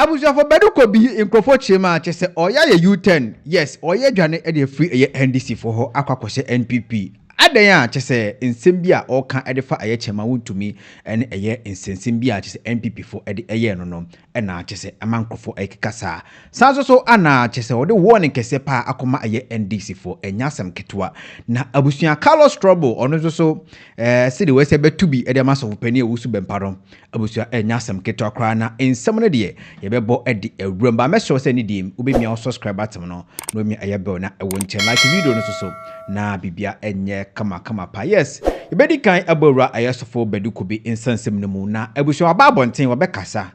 Abuja for Badu Kobi Makes U-TURN oya ye U-TURN. Yes, oya dwane e de free NDC for ho akwakwose NPP. Adan chese nsembia o kan edefa aye chema wuntumi ene eye nsembia chese NPP for ede eye no na chese amankofo ekikasa sanso ana chese ode warning kese pa akoma aye NDC for enyasem ketwa na abusua Carlos Trouble ono so sidi we se betubi ede maso pani Owusu Bempah abusua enyasem ketwa kra na ensem no de ye bebo ede ewramba meso se ni dim ubemia subscribe button no mi aye be na ewo nche like video no so na bibia enye kama pa yes ibedi kan abura ayasofo Badu Kobi insansem no mu na abusua babonten wabekasa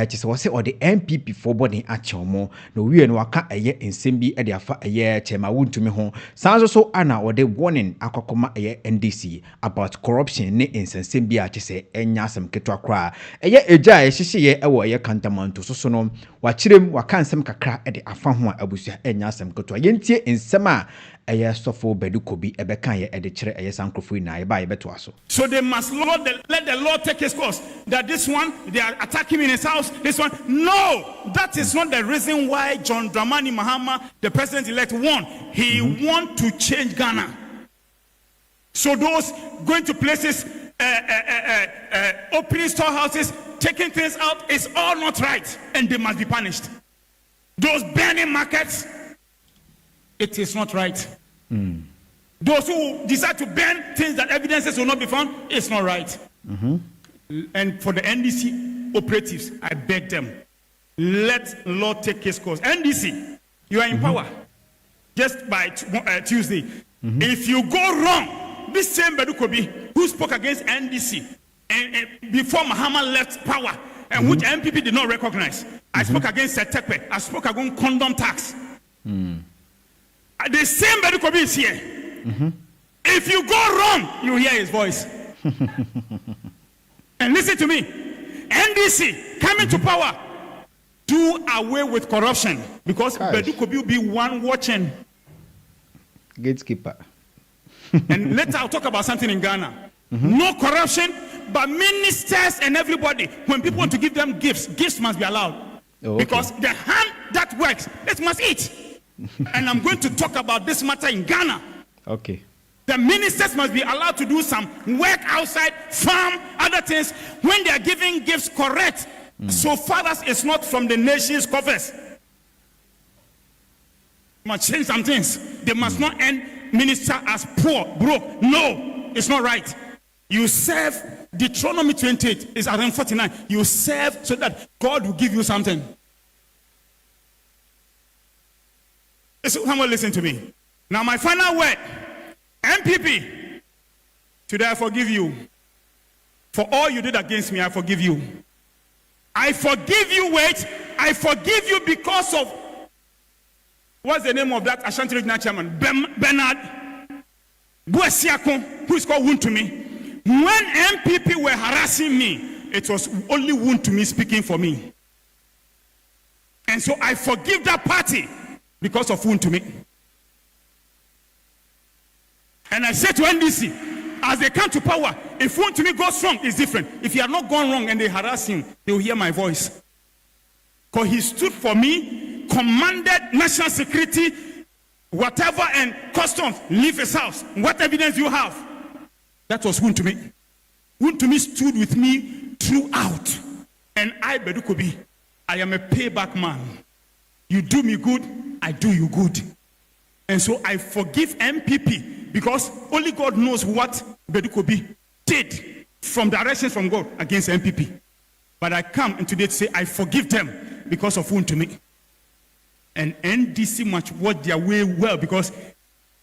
chise wose o the NPP for body achomo no wie no waka eye ensem bi e de afa eye chema wuntumi ho sanso so ana o the warning akokoma eye NDC about corruption ne insensem bi a chise enya asem ketwa kra eye eja e hyehye ewo eye kantamanto so no wakirem waka nsem kakra e de afa ho abusua enya asem ketwa yentie ensem a eye sofo Badu Kobi ebeka ye e de kire eye sankrofo ina eba yebeto aso. So they must let the Lord take his course. That this one they are attacking in his house, this one no, that is not the reason why John Dramani Mahama, the president-elect, won. He want to change Ghana. So those going to places, opening storehouses, taking things out is all not right, and they must be punished. Those burning markets, it is not right. Those who decide to ban things that evidences will not be found, it's not right. And for the NDC operatives, I beg them, let Lord take his course. NDC, you are in power just by Tuesday. If you go wrong, this same Badu Kobi who spoke against NDC and before Mahama left power, and which MPP did not recognize, I spoke against Setekpe, I spoke against condom tax. The same Badu Kobi is here. If you go wrong, you hear his voice. And listen to me. NDC coming to power, do away with corruption, because Badu Kobi will be one watching. Gatekeeper. And later I'll talk about something in Ghana. No corruption, but ministers and everybody, when people want to give them gifts must be allowed. Because the hand that works, it must eat. And I'm going to talk about this matter in Ghana. Okay. The ministers must be allowed to do some work outside, farm, other things, when they are giving gifts correct, so far as it's not from the nation's coffers. Must change some things. They must not end minister as poor, broke. No, it's not right. You serve, Deuteronomy 28 is around 49. You serve so that God will give you something. Someone listen to me. Now my final word, MPP, today I forgive you. For all you did against me, I forgive you. I forgive you, wait, I forgive you because of, what's the name of that Ashanti Regional Chairman? Bernard Buesiakon, who is called Wound to Me. When MPP were harassing me, it was only Wound to Me speaking for me. And so I forgive that party because of Wound to Me. And I say to NDC, as they come to power, if Wound to Me goes wrong, it's different. If you have not gone wrong and they harass him, they will hear my voice. Because he stood for me, commanded national security, whatever, and customs, leave his house. What evidence you have? That was Wound to Me. Wound to Me stood with me throughout. And I, Badu Kobi, I am a payback man. You do me good, I do you good. And so I forgive MPP because only God knows what Badu Kobi did from directions from God against MPP. But I come in today to say I forgive them because of Wound to Me. And NDC must watch their way well, because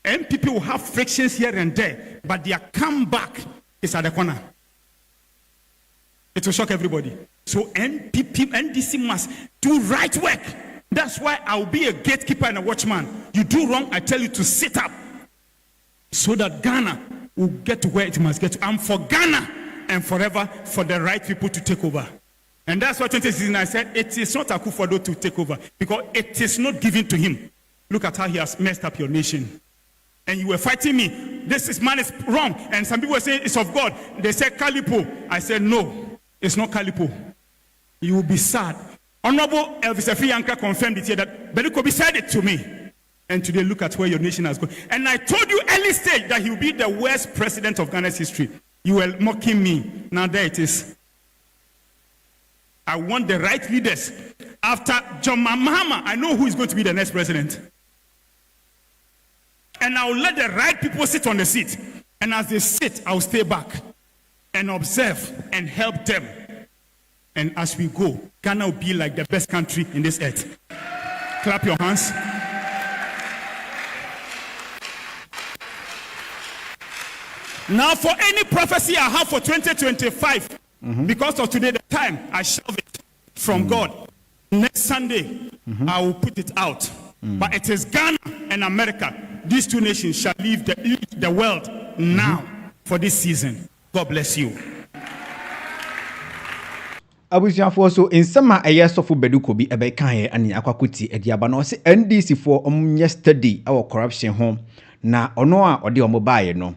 MPP will have frictions here and there, but their comeback is at the corner. It will shock everybody. So NDC must do right work. That's why I'll be a gatekeeper and a watchman. You do wrong, I tell you to sit up, so that Ghana will get to where it must get to. I'm for Ghana and forever for the right people to take over. And that's why 2016 I said it is not akufo-addo to take over, because it is not given to him. Look at how he has messed up your nation. And you were fighting me. This man is wrong. And some people were saying it's of God. They said Calipo. I said no, it's not Calipo. You will be sad. Honorable Elvis Efiyanka confirmed it here that Badu Kobi said it to me. And today, look at where your nation has gone. And I told you early stage that he will be the worst president of Ghana's history. You were mocking me. Now there it is. I want the right leaders. After John Mahama, I know who is going to be the next president. And I will let the right people sit on the seat. And as they sit, I will stay back and observe and help them. And as we go, Ghana will be like the best country in this earth. Clap your hands. Now, for any prophecy I have for 2025, because of today, the time I shelve it from God. Next Sunday, I will put it out. But it is Ghana and America. These two nations shall lead the world now for this season. God bless you. Abusiafo so nsema eye sofo Badu Kobi ebe kan ye ani akwakuti ediaba na se NDC for yesterday our corruption ho na ono a ode omo baaye no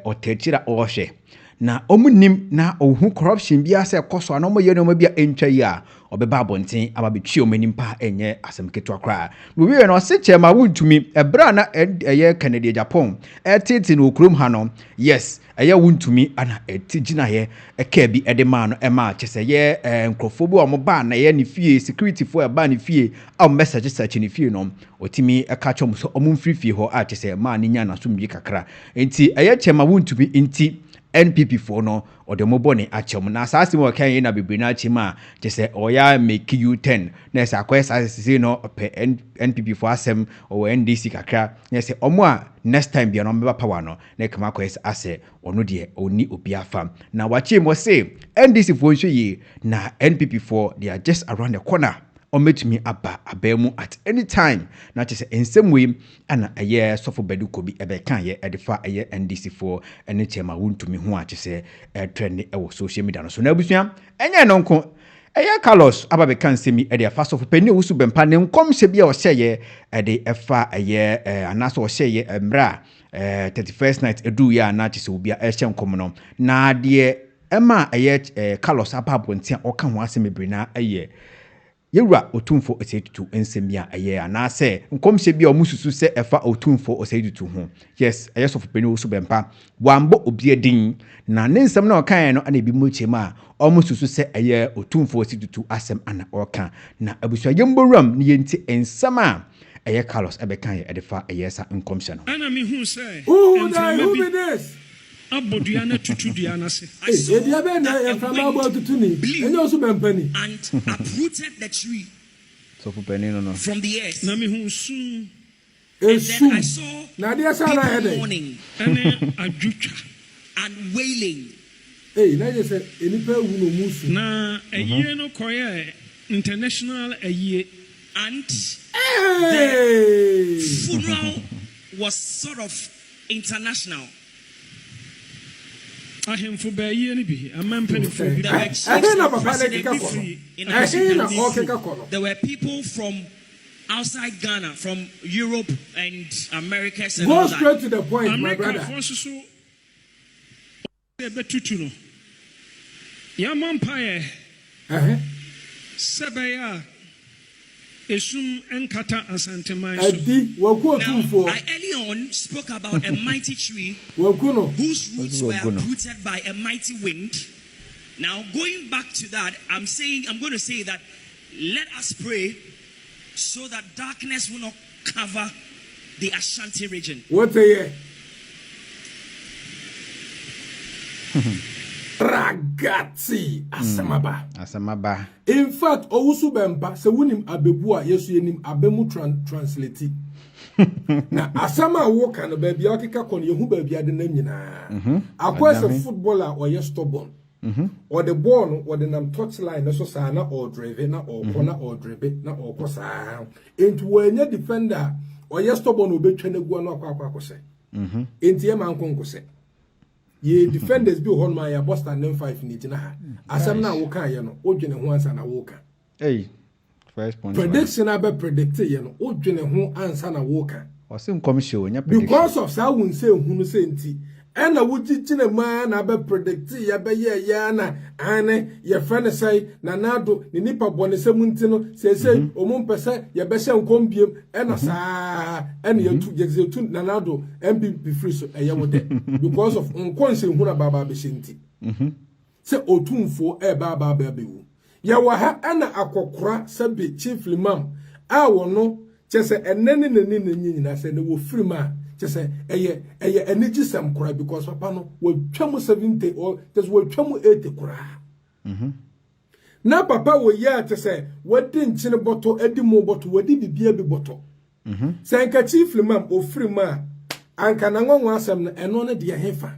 otechira ohwe na omunim na ohu corruption bia se koso na omo ye no bia entwa yi a obeba abonten ababetwi omanim pa enye asemketo akra no wi no se chema wuntumi ebra na eye Canada Japan etiti no okrom ha no yes eye wuntumi ana etigina ye eka bi edema no ema chese ye nkrofo bi omo ba na ye ne fie security for ba ne fie a message search ne fie no otimi eka chom so omo mfrifie ho a chese ma ne nya na so mbi kakra enti eye chema wuntumi enti NPP for no or the mobone achem na asasi mo kan ye na bibiri na chima chese oya make U-TURN na sa kwesa sisi no pe NPP for asem or NDC kakra na se omo a next time bia no meba power no na kama kwesa ase ono de oni obi afam na wachi mo say NDC for nso yi na NPP for they are just around the corner or meet me abemu at any time na chese ensem we ana aye sofo Badu Kobi ebe kan ye edifa aye NDC for ene chema wuntumi ho a chese trend e wo social media no so na abusua enye no nko eye Carlos ababe kan semi e de afa sofo pani Owusu Bempah ne nkom hye bia o hye e de efa aye anaso o hye emra 31st night edu ya na chese obi a hye nkom no na de ema aye Carlos ababontia o kan ho asem brina aye Yewura otumfo osetutu ensembia aye anase nkomhye bia omususu se efa otumfo osetutu ho yes aye sofo pani Owusu Bempah wambo obi edin na ne nsem na okan no ana bi mochema omususu se aye otumfo osetutu asem ana okan na abusua yemboram ne yenti ensema aye Carlos ebekan ye edefa aye sa nkomhye no ana mi hu say who this aboduana tutuduana se edia be na from about tutuni enye Owusu Bempah ni and uprooted the tree sofo pani no from the earth. na mi hu su And then I saw na dia sa na people head mourning ene adwutwa and wailing. na je say enipa wu no musu na aye no koye international aye And hey funeral was sort of international. ahemfo ba aye ni bi amampani fo bi There were there were people from outside Ghana, from Europe and Americas and go all straight that. to the point, my America brother. fo so betutu no ya mampaye sebaya esum enkata asanteman so Adi waku Now, otumfo I early on spoke about a mighty tree waku no whose roots were uprooted by a mighty wind. Now, going back to that, I'm going to say that let us pray so that darkness will not cover the Ashanti region. what a year ragazzi asamaba in fact Owusu Bempah se wunim abebu a yesu yenim abemu translate na asama wo kan ba bia okeka kon yehu ba bia de na nyina akwese footballer or yes stubborn or the ball no or the nam touchline so sa na or drive na or corner or drive na or kosa into wenya defender or yes stubborn obetwa na gu na akwa enti e man konkose ye defenders bi hon ma ya Boston nem 5 ni tina ha asam na wo kan ye no odwene ho ansa na wo kan hey first point prediction abe predict ye no odwene ho ansa na wo kan osim nkomhye onya prediction because of sa won say hunu say nti ena wujijine ma na be predict ya be ya na ane ye friend say na nado ni nipa bone semunti no sesei omumpese ye be hye nkombiem ena saa ena ye tu na nado MPP free so eye wode because of nkonse huna baba be shenti se otumfo baba be wu ye wa ha ena akokora sabe chief imam a wono chese enene nyina se ne wo free ma chese eye energy sam kura because papa no wo twam 70 or just wo twam 80 kura na papa wo ya chese wodi nchine boto edi mo boto wodi bibia bi boto se nka chief imam o free ma anka na nwanwa asem no eno ne de hefa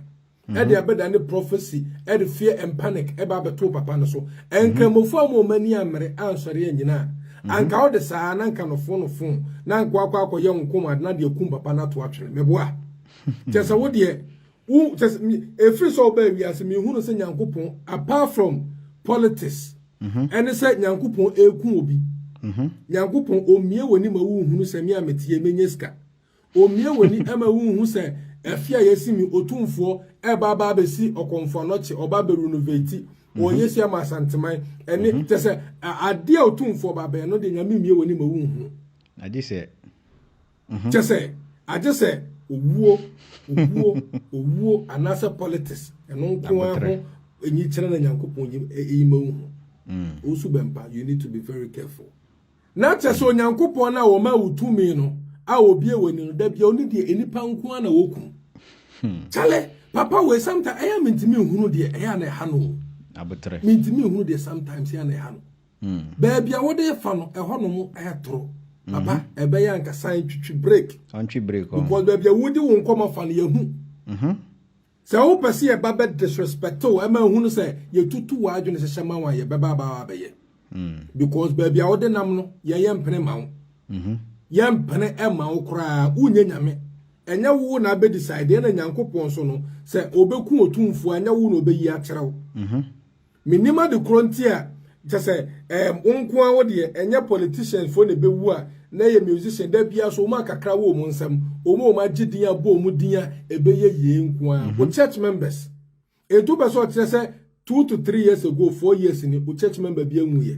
e de abeda ne prophecy e de fear and panic e ba beto papa no so enka mofu amomani amre ansori anyina anka o de saa na nka no fon na nko akwa ye nkom na de akum papa na to atwere meboa tese wo de wo tese efri so ba wi ase mi hunu se nyankopon apart from politics ene se nyankopon ekun obi nyankopon omie woni ma wo hunu se mi ametie menyeska omie woni ama wo hunu se afia yesimi otumfo e baba besi okonfo no che oba be renovate Oyesi ama santeman ene tese ade otumfo baba no de nyame mie woni ma wunhu ade se tese owuo anasa politics eno nko aho enyi kire na nyankopon yi ma wunhu Owusu Bempah, you need to be very careful na tese onyankopon na wo ma wutumi no a obi e woni no da bia oni de enipa nko na woku chale papa we sometimes I am intimi hunu de e na ha no abotre mintimi hunu de sometimes ya na ha no baby a wo de fa no e ho no mu ayetro papa e be ya nka san twitwi break because baby a wo di wo nkoma fa no ya hu se wo pese e baba disrespect o e ma hunu se ye tutu wa adwene se shema wa ye baba ba be ye because baby a wo de nam no ye mpene ma wo mpene e ma wo kra unye nyame enya wo na be decide na nyankopon so no se obeku otumfu enya wo na obeyi akyerew minima de krontia se onko awo de enya politicians fo ne bewu a na ye musician da bia so ma kakra wo mu nsam o ma gidin abo mu din ebeye ye nko a wo church members etu be so tire se 2 to 3 years ago 4 years ni o church member bia nwuye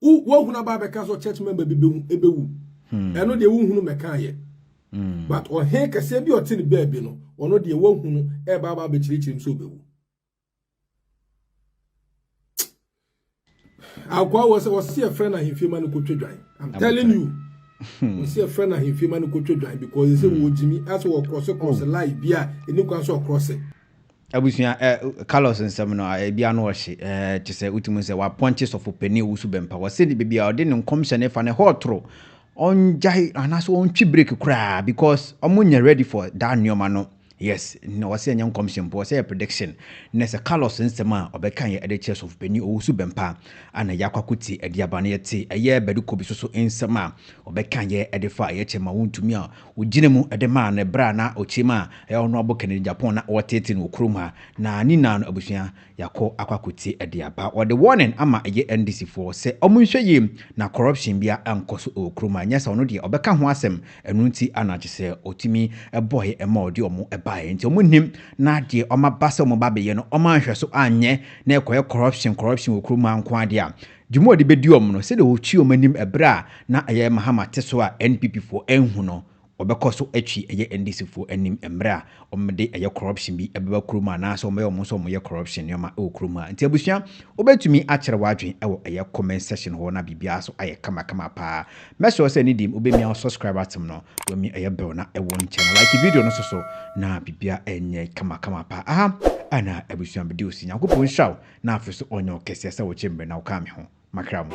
wo huna ba be ka so church member bi ebewu eno de wo hunu meka ye but o he kase bi o tin baby no ono de wo hunu e ba be chirichirim so bewu akwa was see a friend and him man ko twedwan I'm telling you we see a friend and him man ko twedwan because he say wo Gyimii as wo cross line bia eni kwan so cross abusuya Carlos nsem no bia no hye tse utumu se wa Pʋŋchɛs Owusu Bempah was say the bia o de nkomhye ne fa ne hotro on jai anaso on twi break kra because omunya ready for that nyoma no yes no was say nyam commission po say prediction ne se Carlos nsema obekan ye Pʋŋchɛs Owusu Bempah ana yakwakuti ediabane yete eye Badu Kobi so nsema obekan ye edefa ye chema wontumi a oginemu edema na bra na ochima e ono abokene Japan na otete no kroma na nina no abusua yakọ akwakuti ediaba or the warning ama eye NDC for say omunhwe ye na corruption bia ankoso okroma nyasa ono de obeka ho asem enunti anache se otimi eboy ema odi omo ebae nti omunnim na de omabase omobabe ye no omanhwe so anye na ekoye corruption okroma nko ade a Gyimii de bedi om no se de ochi omanim ebra na aye mahama teso a NPP for enhu no obekoso atwi eye NDC for anim emra omde eye corruption bi ebeba kroma na so omo so omo ye corruption yoma e kroma nti abusua obetumi akere wadwen ewo eye comment section ho na bibia so aye kama pa meso se ni dim obemi subscribe atem no wemi eye bell na ewo channel like video no so na bibia enye kama pa aha ana abusua bedi osi Nyankopon shaw na afiso onyo kese se wo chembe na wo ka me ho makram